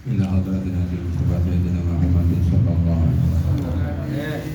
Ila hadratin Nabi Mustafa Sayyidina Muhammad sallallahu alaihi wasallam.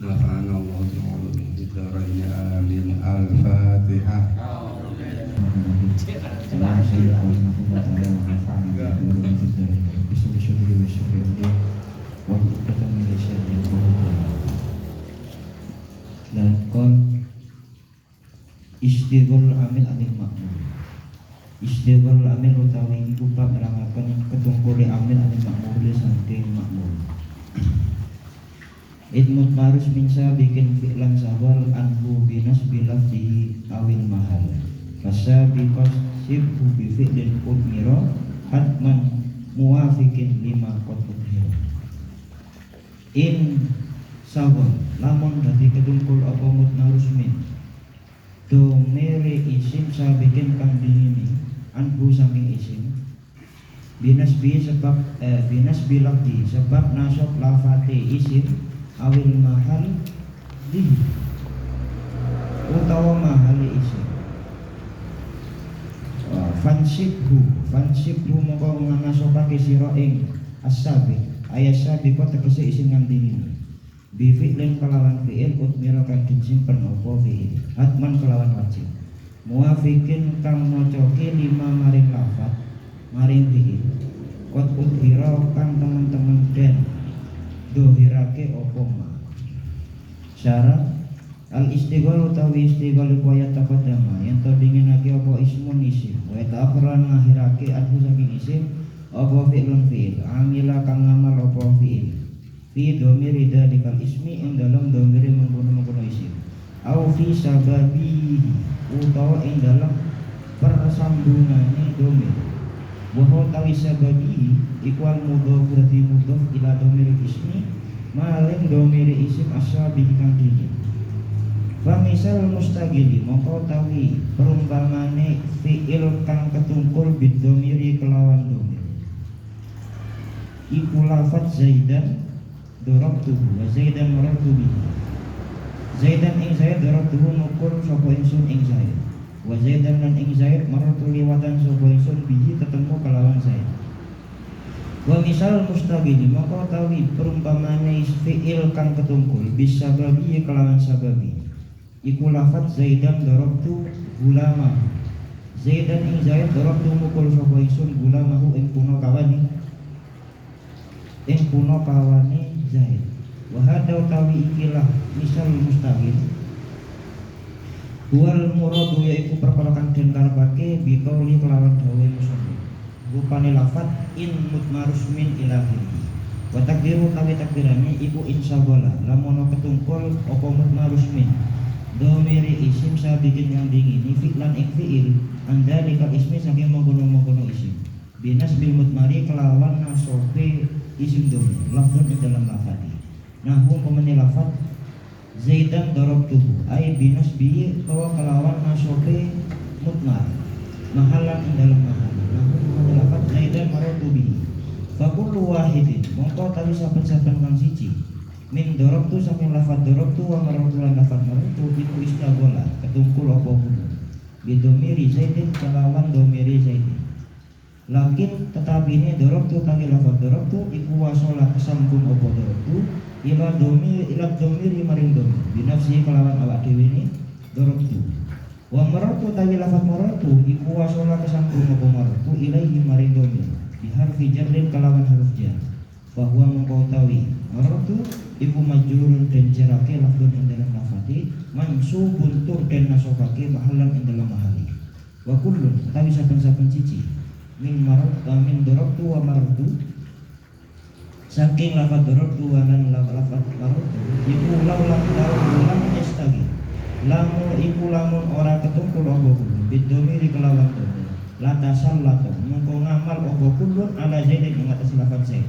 Nafa'ana Allah ta'ala bid-darain amin. Al-Fatihah. Istighol amil anil makmul. Istighol amil utawi iku bab nerangaken ketungkule amil anil makmul saking makmul. Idmut marus minsa bikin fi'lan sawal anhu binas bilafdihi awil mahal. Fasa bikos sibhu bifi'lin udmiro hatman muwafikin lima qad udmiro. In sawal lamun dadi ketungkul apa mutmarus min domere isim sabikin kang dingini anhu saking isim binas bilafdi sebab nasab lafate isim awil mahal di utawa mahal isim. Fansibhu mongko nganasokake sira ing as-sabiq sabiq tegese isim kang dingin bi fi'lin kelawan fi'il utmira kang disimpen apa fi'il hatman kelawan wajib muwafiqin kang ngocoki lima maring lafat maring fi'il qad udhira kang temen-temen den dohirake opo ma syarat al istighol utawi istighol kuaya taqaddama yang to dinginake opo ismun isim wa ta'akhiran ngakhirake adhu saking isim opo fi'lun fi'il amila kang ngamal opo fi'il fi domiri dalikal ismi ing dalam domiri mengkono-mengkono isim au fi sababi utawa ing dalam persambungane domir wa tawi sababi ikwal mudhof berarti mudhof ila domiri ismi maling domiri isim asyabi kang dini. Fa misal mustaqili mongko tawi perumpamane fi'il kang ketungkul bid domiri kelawan domir iku lafat zaidan dorabtuhu wa zaidan marartu bihi. Zaidan ing Zaid dorabtuhu mukul sapa ingsun ing Zaid wa zaidan lan ing Zaid marartu liwatan sapa ingsun bihi ketemu kelawan Zaid. Wa misal mustaqili maka tawi perumpamane fi'il kang ketungkul bisa babi kelawan sababi iku lafat zaidan darabtu gulama. Zaidan ing Zaid darabtu mukul sapa ingsun gulamahu ing puno kawani Zaid. Wa hadza tawi ikilah misal mustaqil wal muradu yaiku perkara kang den karepake bi qauli kelawan dawe musannif rupane lafat in mutmarus min ilahi wa takdiru tawi takdirane iku insyaallah lamun ketungkul apa mutmarus min domiri isim sabikin yang dingini fi'lan ing fi'il andalika ismi saking mengkono-mengkono isim binas bil mutmari kelawan nasobe isim domir lafzun ing dalam lafati nahu pemeni lafat zaidan darabtuhu ay binas bi kelawan nasobe mutmar mahalan ing dalam mahal nahu lafat zaidan marartu bihi fa kullu wahidin mongko tawi saben-saben kang siji min darabtu saking lafat darabtu wa marartu lan lafat marartu iku istagola ketungkul apa kudu bidomiri zaidin kelawan domiri zaidin lakin tetapi ini darabtu kang lafat darabtu iku wasola kesambung apa darabtu ila domiri maring domir binafsi kelawan awak dhewe ini darabtu wa marartu tawi lafat marartu iku wasola kesambung apa marartu ilaihi maring domir biharfi jarrin kelawan huruf jar bahwa mengkau tawi marartu iku majrurun den jarake lafzun ing dalam lafati mansubun tur den nasabake mahalan ing dalam mahali wa kullun tawi saben-saben siji min darabtu wa marartu saking lafaz darabtu wa lan lafaz marartu iku lam yastagi lamun ora ketungkul apa kudu bidomiri kelawan domir tasallato mengko ngamal apa kullun ala Zaidin ing atas lafaz Zaid.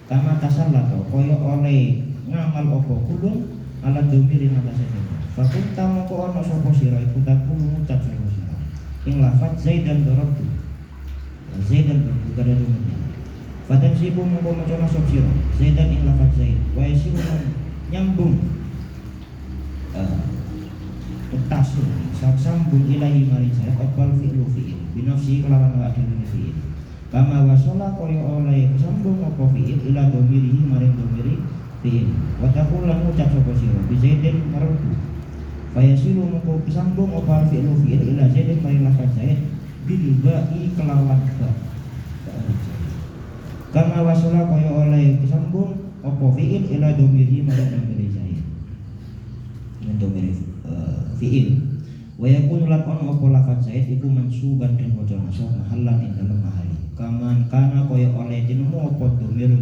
Kama tasallato kaya oleh ngamal apa kullun ala dhamir ing atas Zaid. Fakunta mengko ana sapa sira iku takun ngucap sapa sira ing lafaz Zaidan darabtu. Zaidan bukan ada dunia. Fatan sibu mengko maca nasab sira Zaidan ing lafaz Zaid. Wa yasiru nyambung tasul sambung ilahi mari saya opal fi'lu fi'il binafsi kelawan wa adil fi'il kama wasala kaya oleh sambung apa fi'il ila domirihi maring domiri fi'il wa taqul lan ucap sapa sira bi Zaidin marfu fayasilu mengko sambung opal fi'lu fi'il ila Zaidin maring lafaz Zaid bil ba'i kelawan ba kama wasala kaya oleh sambung apa fi'il ila domirihi maring domiri Zaid domiri fi'il wa yakunu lan on apa lafaz Zaid iku mansuban dan waca nasab mahallan ing dalem mahali kaman kana kaya oleh dinemu apa domir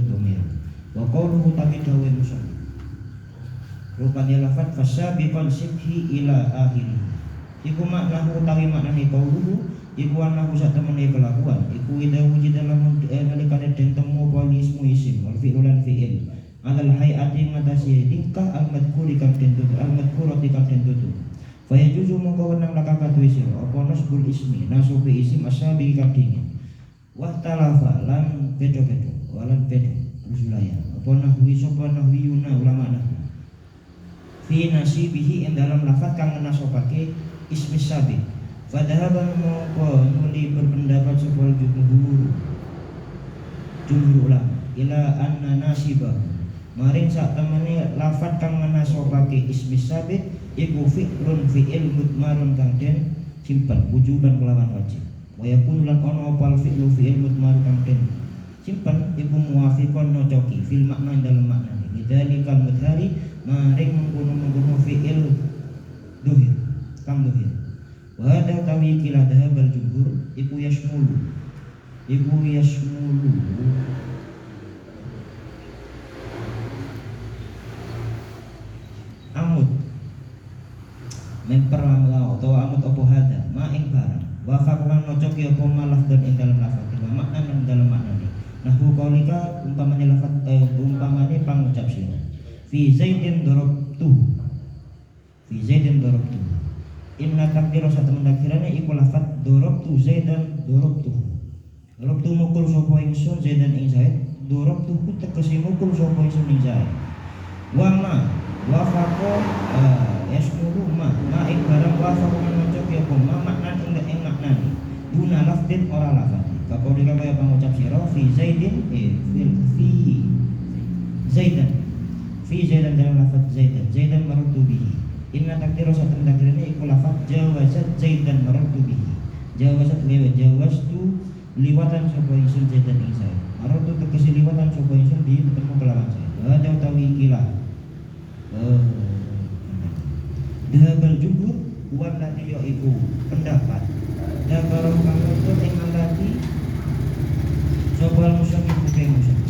wa qawluhu tabidawi musannif rupane lafaz fasabiqan sibhi ila akhiri iku maknahu utawi maknane qawluhu iku anahu sak temene kelakuan iku ida wujud dalam nalikane den temu apa ismu isim wal fi'lu lan fi'il alal hayati ngatasi tingkah al-madhkuri kang den tutu al-madhkurati kang den tutu fa yajuzu mongko wenang lakang kadue sira apa nasbul ismi nasubi isim asabi kang dingin wa talafa lan beda-beda walan beda rusulaya apa nahwi sapa nahwiyuna ulama nahwu fi nasibihi ing dalam lafaz kang nasabake ismi sabi fa dhahaba mongko nuli berpendapat sapa jumhur ulama ila anna nasibahu maring sak temene lafaz kang menasabake ismi sabit iku fi'lun fi'il mudmarun kang den simpen wujuban kelawan wajib wa yakun lan ana opal fi'lu fi'il mudmar kang den simpen iku muwafiqon nocoki fil makna dalam makna lidzalikal mudhari maring mengkono fi'il dhuhir kang dhuhir wa hadha tawi kila dhahabal jumhur iku yasmulu amud memperlamlau atau amud opo hada ma ing barang wa fakulan nocok ya opo malaf dan ing dalam lafaz wa makna dan dalam makna ni nahwu qaulika umpamane lafaz umpamane pangucap sira fi Zaidin darabtu inna takdira satemen takdirane iku lafaz darabtu Zaidan darabtu mukul sapa ingsun Zaidan ing Zaid darabtu tegese mukul sapa ingsun ing Zaid wa ma wafaqo yasmulu ma ing barang wafaqo menocok ya ma maknan ing maknani guna lafdin ora lafaz kako dika kaya pangucap sira fi Zaidin fi Zaidan dalam lafaz Zaidan maradu bihi inna takdira satun takdirane iku lafaz jawazat Zaidan maradu bihi jawazat jawastu liwatan sapa ingsun Zaidan ing Zaid maradu tegese liwatan sapa ingsun di ketemu kelawan Zaid ada utawi ikilah Dhahabal jumhur wan lati iku pendapat dakarong kang nutur ing ngalati sobal musannif bukan musannif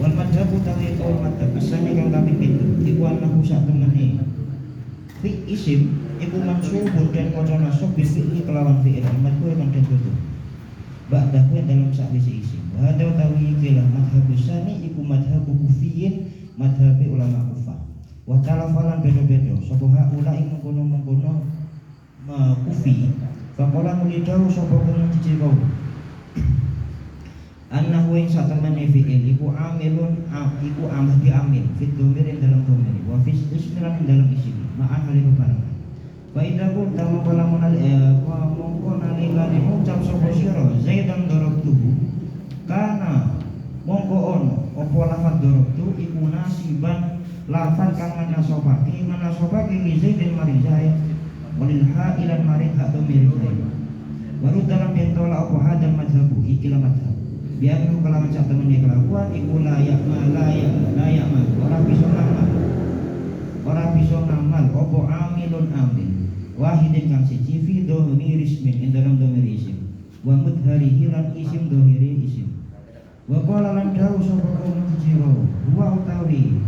wal madhab utawi kaul madhab asane kang kaping 7 iku anahu sak temene fi isim iku mansubun dan maca nasab bil fi'li kelawan fi'il madhkur kang den tutur ba'dahu dalam sakwise isim wa hadha utawi ikilah madhab usani iku madhab kufiyin madhab ulama Kufah wa talafalan beda-beda sapa haula ing mengkono kufi faqala nulidahu sapa kang cici kau annahu ing satemene fi'il iku amilun iku amil bi amil fit dhamir ing dalam dhamir wa fi ismiran ing dalam isim ma'an hal barang wa idza qul tamu kalamun wa mongko nalikane ucap sapa sira Zaidan darabtuhu kana mongko ono apa lafaz darabtu iku nasiban lafaz kang manasabake li Zaidin maring Zaid walil ha'ilan maring hak domir Zaid waru dalam yang tolak apa hadal madhabu ikilah madhab biar kelawan sak temene kelakuan iku layak ora bisa ngamal apa amilun amil wahidin kang siji fi dhamir ismin ing dalam dhamir isim wa mudharihi lan isim dhahiri isim wa qala lan dawu sapa kaum jiro wa utawi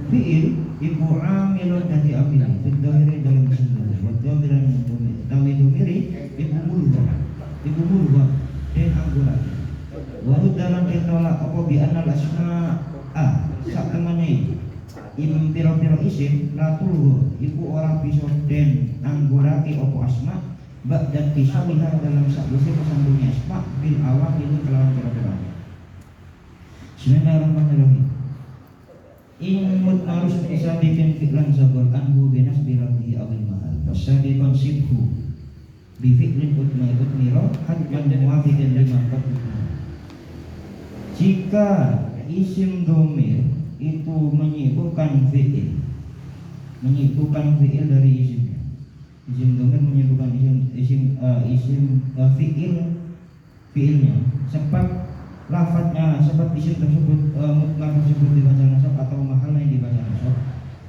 fi'il iku amilun dadi amil fi dhahiri dalam isim wa dhamiran tawi dhamiri iku mulha iku murwa den anggura waru dalam ditolak apa bi anal asma sak temene piro-piro isim latul iku ora bisa den anggurake apa asma bak dan kisahnya dalam sakwise kesambungnya asma bil awal itu kelawan piro-piro. Bismillahirrahmanirrahim. In mutmarus bisa bikin fi'lan zabur anhu binas bilabihi awil mahal wasadi konsibhu bifi'lin utmiro hadman muwafiqin lima qadukna. Jika isim domir itu menyibukkan fi'il dari isimnya. Isim domir menyibukkan fi'ilnya sebab lafadznya, sebab isim tersebut mutmar tersebut dibaca nasab atau mahal yang dibaca nasab,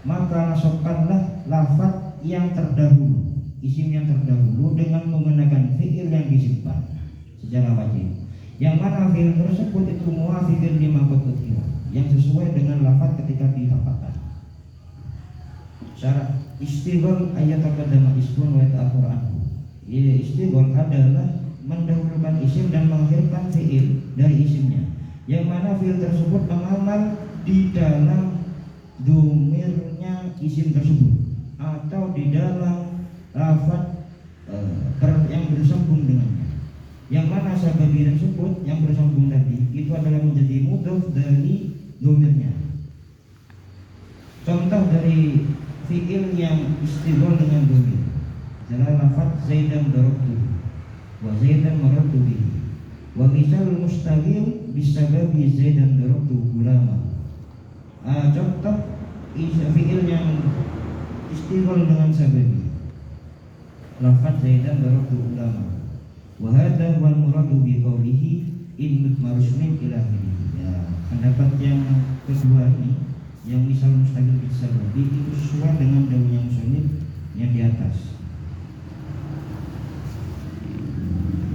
maka nasabkanlah lafadz yang terdahulu, isim yang terdahulu dengan menggunakan fi'il yang disimpan secara wajib, yang mana fi'il tersebut itu muwafiqun lima qadukna, yang sesuai dengan lafadz ketika dilafadzkan. Syarat istighol ayat taqaddama ismun wa ta'akhur anhu. Istighol adalah mendahulukan isim dan mengakhirkan fi'il dari isimnya, yang mana fi'il tersebut mengamal di dalam domirnya isim tersebut atau di dalam lafadz yang bersambung dengannya, yang mana sababi tersebut yang bersambung tadi itu adalah menjadi mudhof dari domirnya. Contoh dari fi'il yang istighol dengan domir adalah lafadz Zaidan darabtu wa Zaidan marartu bihi, wa misal mustaghil bisababi Zaidan darabtu gulama. Contoh fi'il yang istighol dengan sababi lafadz Zaidan darabtu gulama, wa hadha wal muradu bi qawlihi in mutmarus min ilahi. Ya, pendapat yang kedua ini yang misal mustaghil bisababi itu sesuai dengan daunnya musannif yang di atas.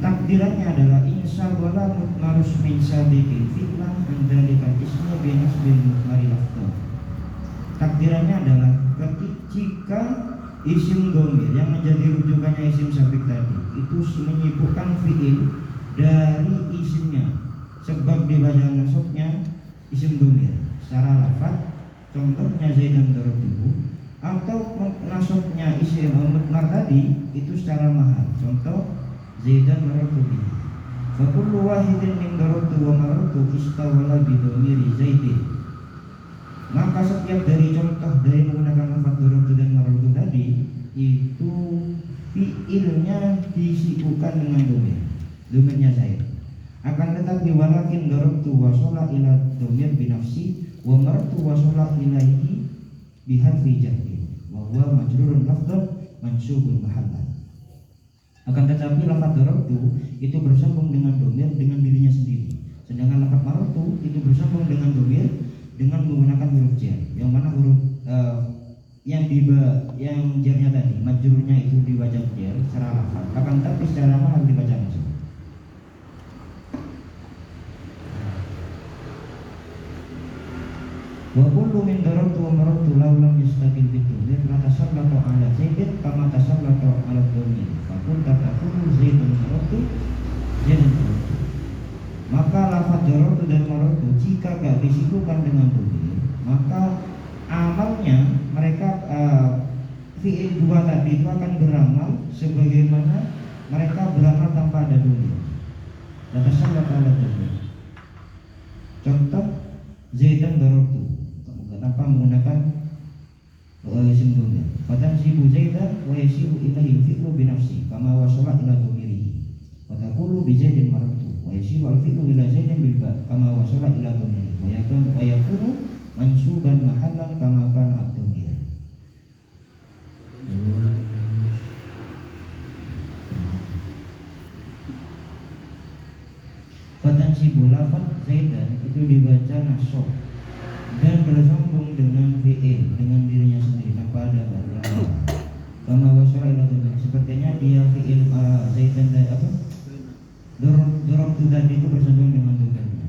Takdirannya adalah insya wala mutmarus min sabiqin fi'lan andalika ismu binas bil mutmari lafdh. Takdirannya adalah jika isim domir yang menjadi rujukannya isim sabik tadi itu menyibukkan fi'il dari isimnya sebab dibaca nasabnya isim domir secara lafaz, contohnya Zaidan darabtuhu, atau nasabnya isim mutmar tadi itu secara mahal, contoh Zaidan marartu bihi. Fa kullu wahidin min darabtu wa marartu istawala bi dhamiri Zaidin. Maka setiap dari contoh dari menggunakan lafaz darabtu dan marartu tadi itu fi'ilnya disibukkan dengan domirnya Zaid. Akan tetapi walakin darabtu wa shala ila dhamir bi nafsi wa marartu wa shala ilaihi bi harfi jarri wa huwa majrurun lafdhan mansubun mahallan. Akan tetapi lafaz darabtu itu bersambung dengan domir dengan dirinya sendiri, sedangkan lafaz marartu itu bersambung dengan domir dengan menggunakan huruf jar, yang mana huruf yang jarnya tadi majrurnya itu dibaca jar secara lafaz, akan tetapi secara mahal dibaca nasab. Wa kullu min darabtu wa marartu law lam yastaqil bidomir la tasallatu ala zaidin kama tasallatu ala domir fakun takunu zaidun marartu Zaidan marartu. Maka lafaz darabtu dan marartu jika gak disibukkan dengan domir, maka amalnya mereka fi'il dua tadi itu akan beramal sebagaimana mereka beramal tanpa ada domir. La tasallatu ala domir. Contoh Zaidan darabtu tanpa menggunakan isim domir. Fatansibu Zaidan wa yasiru ilaihi fi'lu bi nafsi kama wasala ila domirihi. Fataqulu bi Zaidin marartu wa yasiru al-fi'lu ila Zaidin bil ba kama wasala ila domirihi. Wa yakunu mansuban mahallan kama kana ad-domir. Fatansibu lafaz Zaidan itu dibaca nasab dan bersambung dengan fi'il dengan dirinya sendiri tanpa ada bala. Kama wasala ila domir, sepertinya dia fi'il Zaidan dan apa? Darabtu tadi itu bersambung dengan domirnya.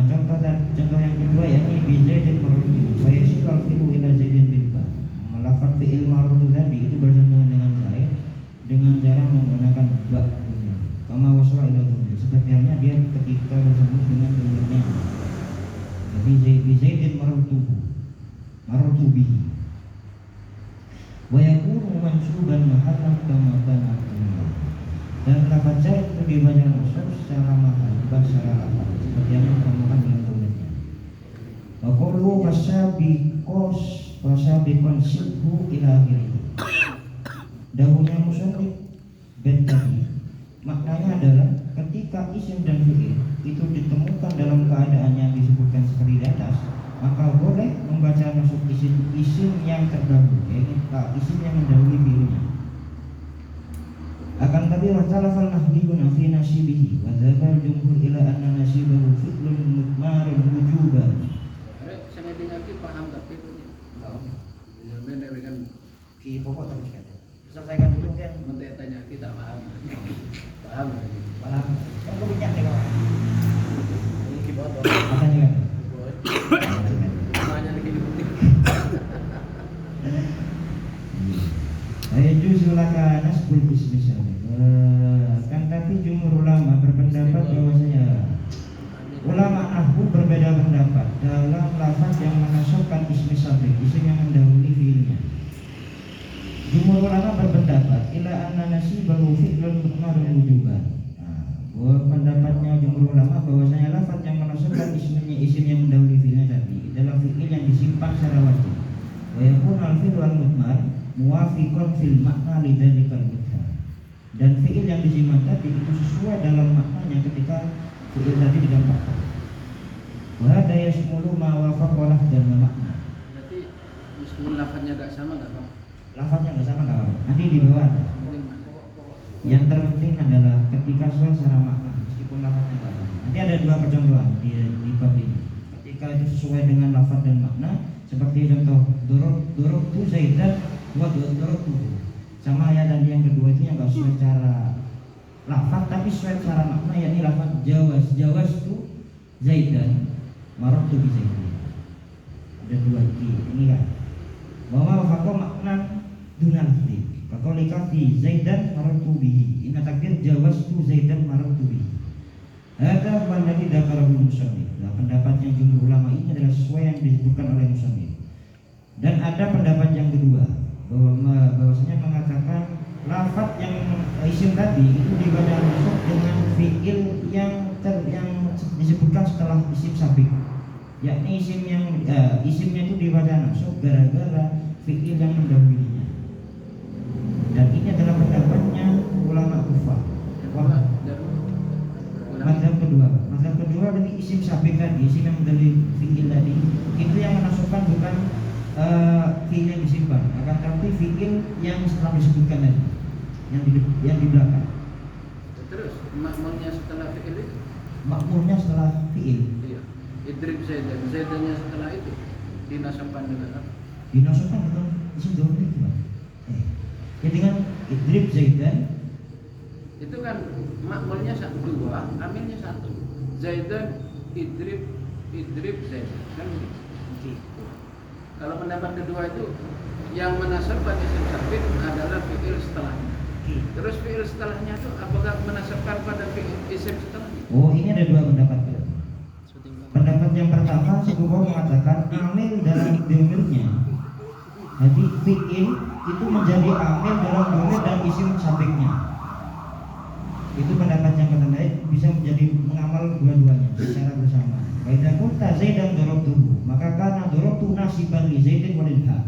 Contoh yang kedua yakni bi Zaidin marartu wa yasiru al-fi'lu ila Zaidin bil ba. Lafaz fi'il marartu tadi itu bersambung dengan Zaid dengan cara menggunakan ba seperti halnya dia ketika bersama dengan domirnya. Jadi Zaidin marutubihi wa yakunu mansuban mahallan kama kana. Dan lafaz Zaid itu dibaca mansub secara mahal, bukan secara lafaz seperti yang dikatakan dengan domirnya. Wa qawluhu wasabiqon sibhu ila akhirih. Dahulunya musannif tadi maknanya adalah ketika isim dan fi'il itu ditemukan dalam keadaan yang disebutkan seperti di atas, maka boleh membaca masuk isim yang terdahulu, yaitu isim yang mendahului fi'ilnya. Akan tapi wasalafal nahdiyuna fi nasibihi wa dzakar jumhur ila anna nasibahu fi'lun mutmarun wujuban. Saya dengar paham tapi ya benar kan Ki pokok terus kan. Selesaikan dulu kan. menteri tanya kita paham. Malam kan gue minyak nih kawan. Ini kibot. Makanya kan. Namanya lagi dibutik. Yajuzu laka nasbul ismi sabiq. Kan tapi jumhur ulama berpendapat bahwasanya ulama nahwu berbeda pendapat dalam lafaz yang menasabkan ismi sabiq, isim yang mendahului fiilnya. Jumhur ulama berpendapat ila anna nasibahu fi'lun mutmarun wujuban. Pendapatnya jumhur ulama bahwasanya lafaz yang menasabkan isim yang mendahului fiilnya tadi adalah fiil yang disimpan secara wajib. Wa yakun al-fi'lu al-mutmar muwafiqan fil makna lidzalikal mutmar. Dan fiil yang disimpan tadi itu sesuai dalam maknanya ketika fiil tadi didampakkan. Wa hada yashmulu ma wafaqa dan makna. Berarti meskipun lafaznya enggak sama enggak apa-apa. Lafaznya nggak sama nggak apa. Nanti di bawah ada. Yang terpenting adalah ketika sesuai secara makna, meskipun lafaznya nggak sama. Nanti ada dua percontohan di bab ini. Ketika itu sesuai dengan lafaz dan makna, seperti contoh dorok tu Zaidan wa dorok tu. Sama ya tadi yang kedua itu yang nggak sesuai secara lafaz tapi sesuai secara makna, yakni lafaz jawas tu Zaidan marot tu Zaidan. Ada dua ini kan. Bahwa fakor makna dunan fi. Fakor likafi Zaidan marartu bihi. Inna takdir jawaztu Zaidan marartu bihi. Hadza huwa alladhi dzakarahu musannif. Nah, pendapatnya jumhur ulama ini adalah sesuai yang disebutkan oleh musannif. Dan ada pendapat yang kedua bahwasanya mengatakan lafaz yang isim tadi itu dibaca masuk dengan fiil yang disebutkan setelah isim sabiq. Yakni isimnya itu dibaca masuk gara-gara fiil yang mendahulunya. Dan ini adalah pendapatnya ulama Kufah. Mazhab kedua dari isim sabiq tadi, isim yang mendahului fiil tadi, itu yang menasabkan bukan fiil yang disimpan, akan tapi fiil yang setelah disebutkan tadi, yang di belakang. Terus makmulnya setelah fiil itu? Makmulnya setelah fiil. Iya. Idrib Zaidannya setelah itu dinasabkan dengan apa? Dinasabkan dengan isim dhamir itu, Pak. Ya dengan idrib Zaidan. Itu kan makmulnya dua, amilnya satu. Zaidan idrib Zaidan kan begitu. Kalau pendapat kedua itu yang menasabkan isim sabiq adalah fiil setelahnya. Terus fiil setelahnya itu apakah menasabkan pada fiil isim setelahnya? Oh, ini ada dua pendapat. Pendapat yang pertama, Syekhuwah mengatakan amil dalam domirnya. Jadi fiil itu menjadi amil dalam domir dan isim sabiqnya. Itu pendapat yang pertama, bisa menjadi mengamal dua-duanya secara bersama. Kaidah kunta Zaidan dorobtu, maka karena dorobtu nasiban li Zaidin walil ha.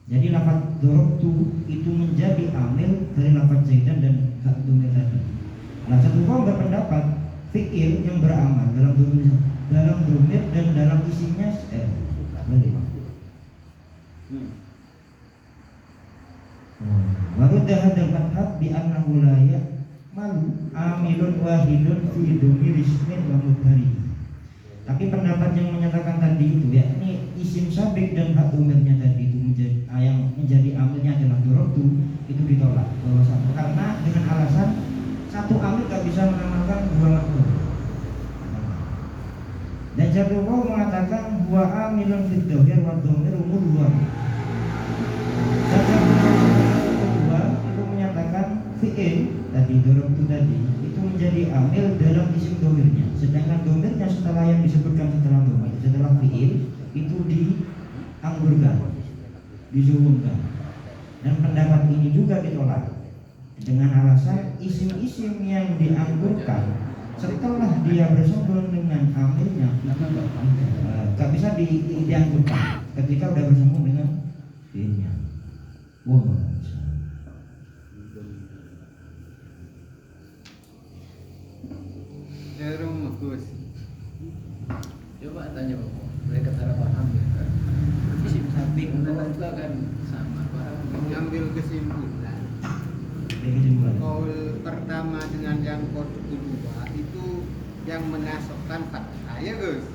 Jadi lafaz dorobtu itu menjadi amil dari lafaz Zaidan dan hak domir tadi. Nah, Syekhuwah berpendapat fiil yang beramal dalam domir dan dalam isimnya boleh. Warudda hadzal madhab bi annahu la malu amilun wahidun fi domir ismin wa mudhari. Tapi pendapat yang menyatakan tadi itu, yakni isim sabiq dan hak domirnya tadi itu yang menjadi amilnya adalah dorobtu, itu ditolak bahwasanya karena dengan alasan satu amil gak bisa mengamalkan dua makmul. Dan Syekhuwah mengatakan huwa amilun fid dhahir wa dhamir umur dua. Kedua itu menyatakan fi'il tadi dorobtu tadi itu menjadi amil dalam isim domirnya, sedangkan domirnya setelah yang disebutkan setelah domir, setelah fi'il itu dianggurkan, disuhunkan. Dan pendapat ini juga ditolak dengan alasan isim-isim yang dianggurkan setelah dia bersambung dengan amilnya itu gak bisa dianggurkan ketika udah bersambung dengan fi'ilnya. Bagus. Coba tanya Bapak, mereka cara paham ya kan? Isim sabik Itu kan sama paham. Mengambil kesimpulan. Kaul pertama dengan yang kedua itu yang menasabkan fathah ya Gus.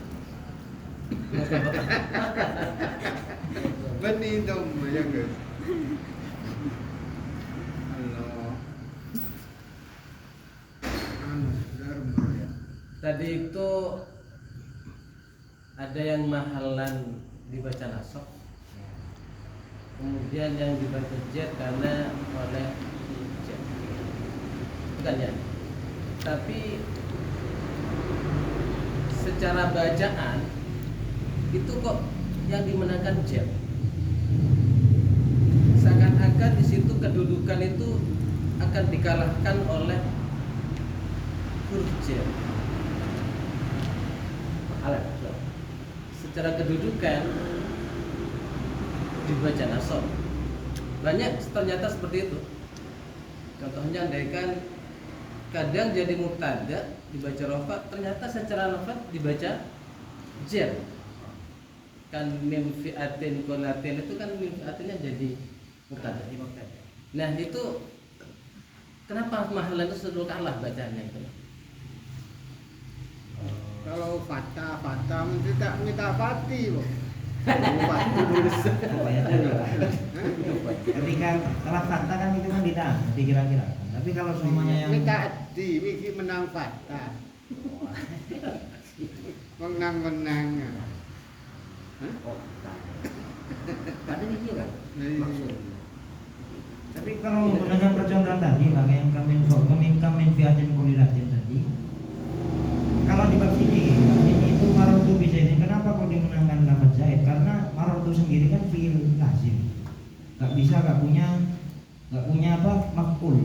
Benidom ya Gus. Halo. Tadi itu ada yang mahalan dibaca nasab, kemudian yang dibaca jet karena oleh jet, bukan ya? Tapi secara bacaan itu kok yang dimenangkan jet. Seakan-akan di situ kedudukan itu akan dikalahkan oleh huruf jet. Secara kedudukan dibaca nasab banyak ternyata seperti itu. Contohnya andaikan kadang jadi mubtada dibaca rafa, ternyata secara lafaz dibaca jar. Kan mim fi'atin qolatin itu kan mim fi'atinnya jadi mubtada. Nah itu kenapa mahalan itu selalu kalah bacanya itu? Kalau fatah mesti tak minta fati loh. Ketika salah fakta kan itu kan dikira-kira. Tapi kalau semuanya yang minta di miki menang fatah. Menang. ada dikira. Tapi kalau menggunakan percontohan tadi, Bang, yang kami fiatin kulilatin tadi, kalau di bab ini itu marotu bisa ini, kenapa kok dimenangkan lafaz zaid? Karena marotu sendiri kan fi'il lazim, nggak punya apa maf'ul,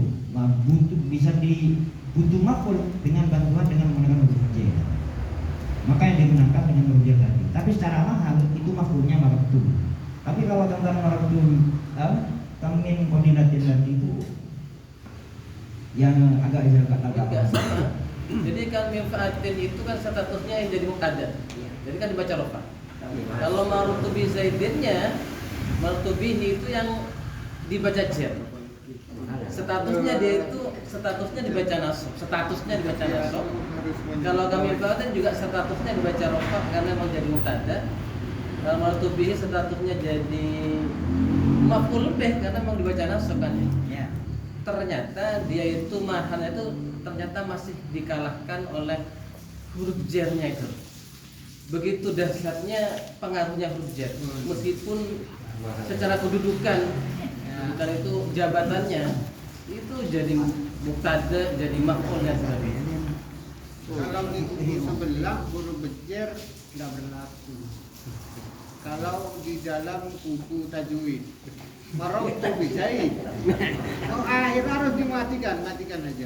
butuh maf'ul dengan bantuan dengan menggunakan huruf j. Maka yang dimenangkan dengan huruf j tadi. Tapi secara mahal itu maf'ulnya marotu. Tapi kalau tentang marotu tamin kodilatin tadi itu yang agak sama. Jadi kan mimfaatin itu kan statusnya yang jadi mubtada. Jadi kan dibaca rafa. Kalau martubi zaidinnya, martubihi itu yang dibaca jar. Statusnya dia itu dibaca nasab. Kalau kami mimfaatin juga statusnya dibaca rafa karena memang jadi mubtada. Kalau martubihi statusnya jadi maf'ul bih karena memang dibaca nasab kan ya. Ternyata dia itu mahalnya itu ternyata masih dikalahkan oleh huruf jarnya itu. Begitu dahsyatnya pengaruhnya huruf jar. Meskipun secara kedudukan bukan itu jabatannya itu jadi mubtada, jadi maf'ul dan sebagainya. Kalau di kubu sebelah huruf jar tidak berlaku. Kalau di dalam kubu tajwid Marokko bijaid. Oh, akhir harus matikan aja.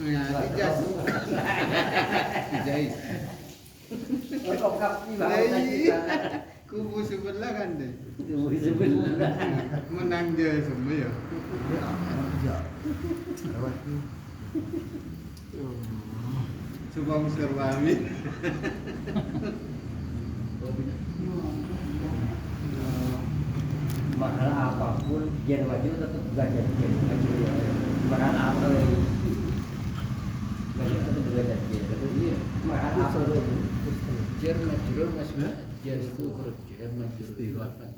Ya, dijaz. Bijaid. Kubu sebelah kan deh. Menang dia semua ya. Subang Serwami. Mahal apapun jen wajib tetap gak jadi jen wajib. Mahal apa lagi? Wajib tetap gak jadi jen. Iya. Mahal apa lagi? Jar majrur masih jar itu huruf jar majrur itu apa?